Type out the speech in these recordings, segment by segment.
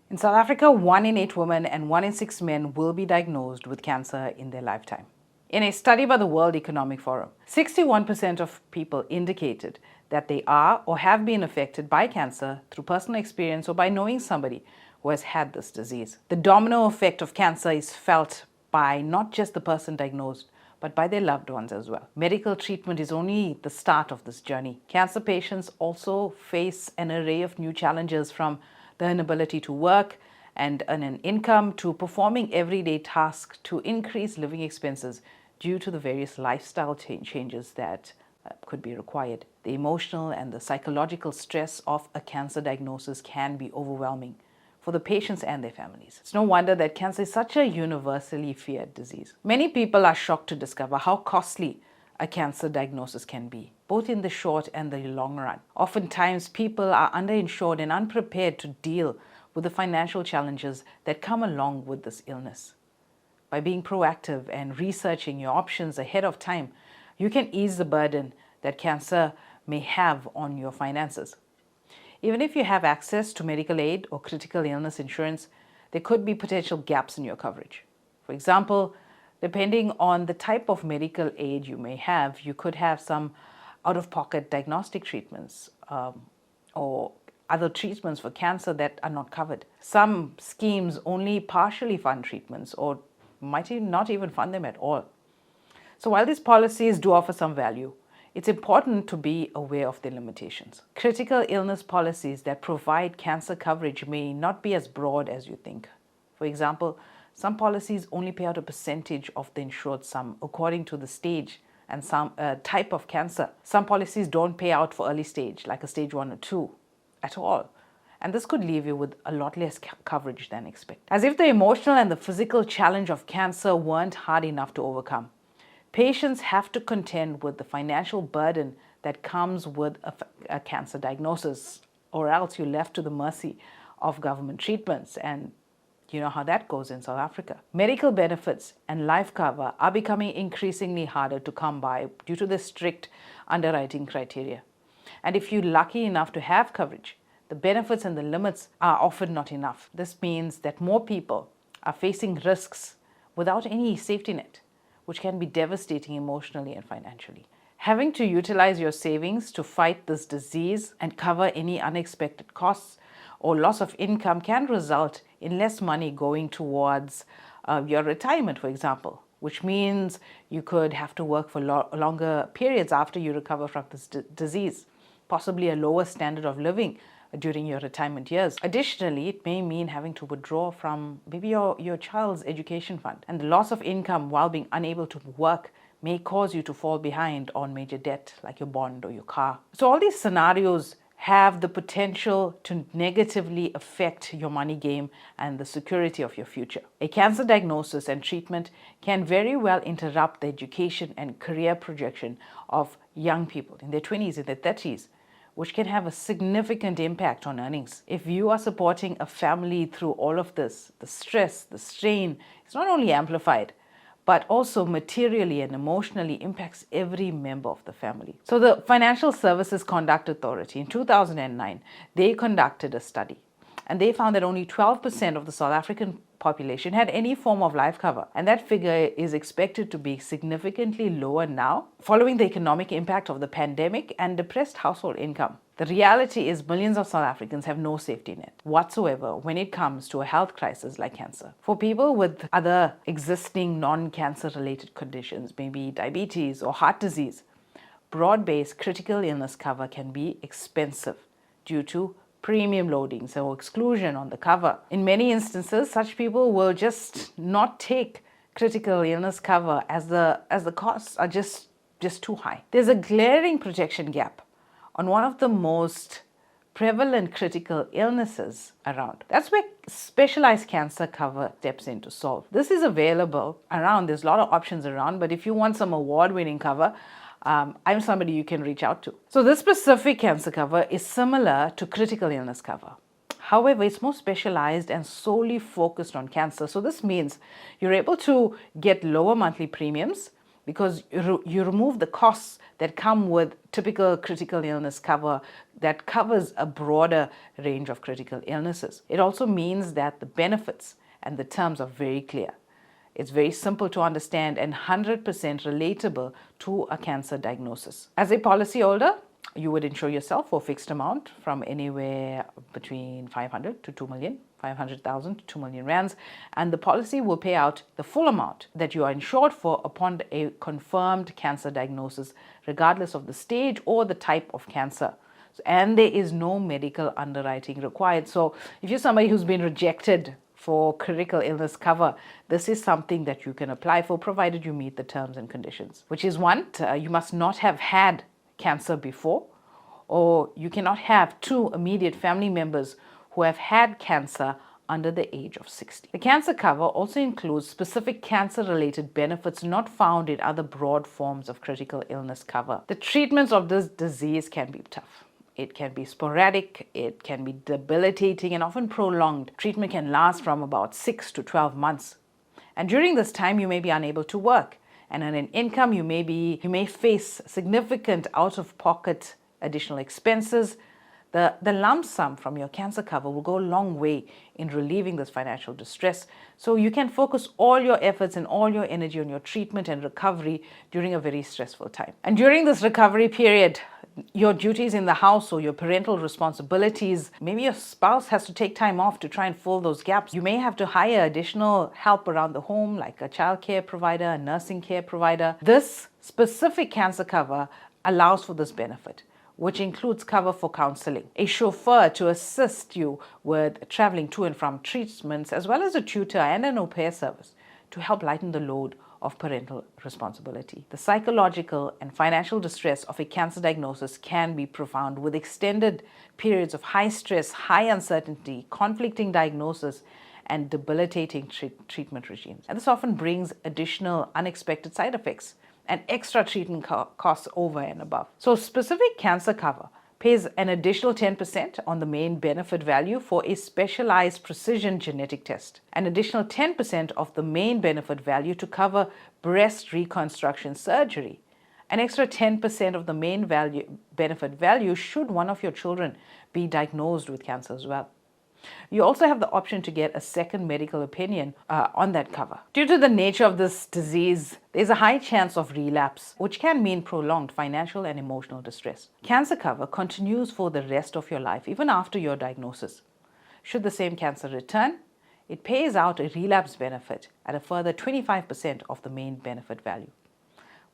In South Africa, 1 in 8 women and 1 in 6 men will be diagnosed with cancer in their lifetime. In a study by the World Economic Forum, 61% of people indicated that they are or have been affected by cancer through personal experience or by knowing somebody who has had this disease. The domino effect of cancer is felt by not just the person diagnosed, but by their loved ones as well. Medical treatment is only the start of this journey. Cancer patients also face an array of new challenges, from the inability to work and earn an income to performing everyday tasks to increase living expenses due to the various lifestyle changes that could be required. The emotional and the psychological stress of a cancer diagnosis can be overwhelming for the patients and their families. It's no wonder that cancer is such a universally feared disease. Many people are shocked to discover how costly a cancer diagnosis can be, both in the short and the long run. Oftentimes, people are underinsured and unprepared to deal with the financial challenges that come along with this illness. By being proactive and researching your options ahead of time, you can ease the burden that cancer may have on your finances. Even if you have access to medical aid or critical illness insurance, there could be potential gaps in your coverage. For example, depending on the type of medical aid you may have, you could have some out-of-pocket diagnostic treatments or other treatments for cancer that are not covered. Some schemes only partially fund treatments or might not even fund them at all. So while these policies do offer some value, it's important to be aware of their limitations. Critical illness policies that provide cancer coverage may not be as broad as you think. For example, some policies only pay out a percentage of the insured sum according to the stage and some type of cancer. Some policies don't pay out for early stage, like a stage 1 or 2, at all. And this could leave you with a lot less coverage than expected. As if the emotional and the physical challenge of cancer weren't hard enough to overcome, patients have to contend with the financial burden that comes with a cancer diagnosis, or else you're left to the mercy of government treatments. And you know how that goes in South Africa. Medical benefits and life cover are becoming increasingly harder to come by due to the strict underwriting criteria. And if you're lucky enough to have coverage, the benefits and the limits are often not enough. This means that more people are facing risks without any safety net, which can be devastating emotionally and financially. Having to utilize your savings to fight this disease and cover any unexpected costs or loss of income can result in less money going towards your retirement, for example, which means you could have to work for longer periods after you recover from this disease, possibly a lower standard of living during your retirement years. Additionally, it may mean having to withdraw from maybe your child's education fund. And the loss of income while being unable to work may cause you to fall behind on major debt like your bond or your car. So all these scenarios have the potential to negatively affect your money game and the security of your future. A cancer diagnosis and treatment can very well interrupt the education and career projection of young people in their 20s, in their 30s, which can have a significant impact on earnings. If you are supporting a family through all of this, the stress, the strain is not only amplified, but also materially and emotionally impacts every member of the family. So the Financial Services Conduct Authority in 2009, they conducted a study, and they found that only 12% of the South African population had any form of life cover. And that figure is expected to be significantly lower now, following the economic impact of the pandemic and depressed household income. The reality is millions of South Africans have no safety net whatsoever when it comes to a health crisis like cancer. For people with other existing non-cancer related conditions, maybe diabetes or heart disease, broad-based critical illness cover can be expensive due to premium loadings or exclusion on the cover. In many instances, such people will just not take critical illness cover as the costs are just too high. There's a glaring protection gap on one of the most prevalent critical illnesses around. That's where specialized cancer cover steps in to solve. This is available around. There's a lot of options around, but if you want some award-winning cover, I'm somebody you can reach out to. So this specific cancer cover is similar to critical illness cover. However, it's more specialized and solely focused on cancer. So this means you're able to get lower monthly premiums because you remove the costs that come with typical critical illness cover that covers a broader range of critical illnesses. It also means that the benefits and the terms are very clear. It's very simple to understand and 100% relatable to a cancer diagnosis. As a policyholder, you would insure yourself for a fixed amount from anywhere between 500 to 2 million, 500,000 to 2 million rands, and the policy will pay out the full amount that you are insured for upon a confirmed cancer diagnosis, regardless of the stage or the type of cancer. And there is no medical underwriting required. So if you're somebody who's been rejected for critical illness cover, this is something that you can apply for, provided you meet the terms and conditions, which is one, you must not have had cancer before, or you cannot have 2 immediate family members who have had cancer under the age of 60. The cancer cover also includes specific cancer-related benefits not found in other broad forms of critical illness cover. The treatments of this disease can be tough. It can be sporadic, it can be debilitating and often prolonged. Treatment can last from about 6 to 12 months. And during this time, you may be unable to work and earn an income. You may face significant out-of-pocket additional expenses. The lump sum from your cancer cover will go a long way in relieving this financial distress, so you can focus all your efforts and all your energy on your treatment and recovery during a very stressful time. And during this recovery period, your duties in the house or your parental responsibilities, maybe your spouse has to take time off to try and fill those gaps. You may have to hire additional help around the home, like a child care provider, a nursing care provider. This specific cancer cover allows for this benefit, which includes cover for counseling, a chauffeur to assist you with traveling to and from treatments, as well as a tutor and an au pair service to help lighten the load of parental responsibility. The psychological and financial distress of a cancer diagnosis can be profound, with extended periods of high stress, high uncertainty, conflicting diagnosis, and debilitating treatment regimes. And this often brings additional unexpected side effects and extra treatment costs over and above. So specific cancer cover pays an additional 10% on the main benefit value for a specialized precision genetic test, an additional 10% of the main benefit value to cover breast reconstruction surgery, an extra 10% of the main benefit value should one of your children be diagnosed with cancer as well. You also have the option to get a second medical opinion on that cover. Due to the nature of this disease, there's a high chance of relapse, which can mean prolonged financial and emotional distress. Cancer cover continues for the rest of your life, even after your diagnosis. Should the same cancer return, it pays out a relapse benefit at a further 25% of the main benefit value.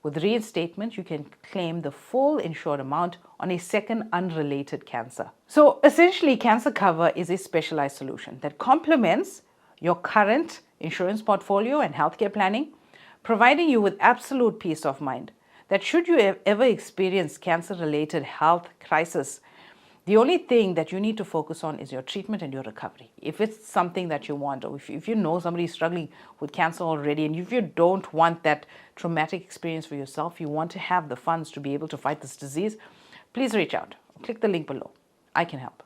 With reinstatement, you can claim the full insured amount on a second unrelated cancer. So essentially, cancer cover is a specialized solution that complements your current insurance portfolio and healthcare planning, providing you with absolute peace of mind that should you ever experience cancer-related health crisis, the only thing that you need to focus on is your treatment and your recovery. If it's something that you want, or if you know somebody is struggling with cancer already, and if you don't want that traumatic experience for yourself, you want to have the funds to be able to fight this disease, please reach out. Click the link below. I can help.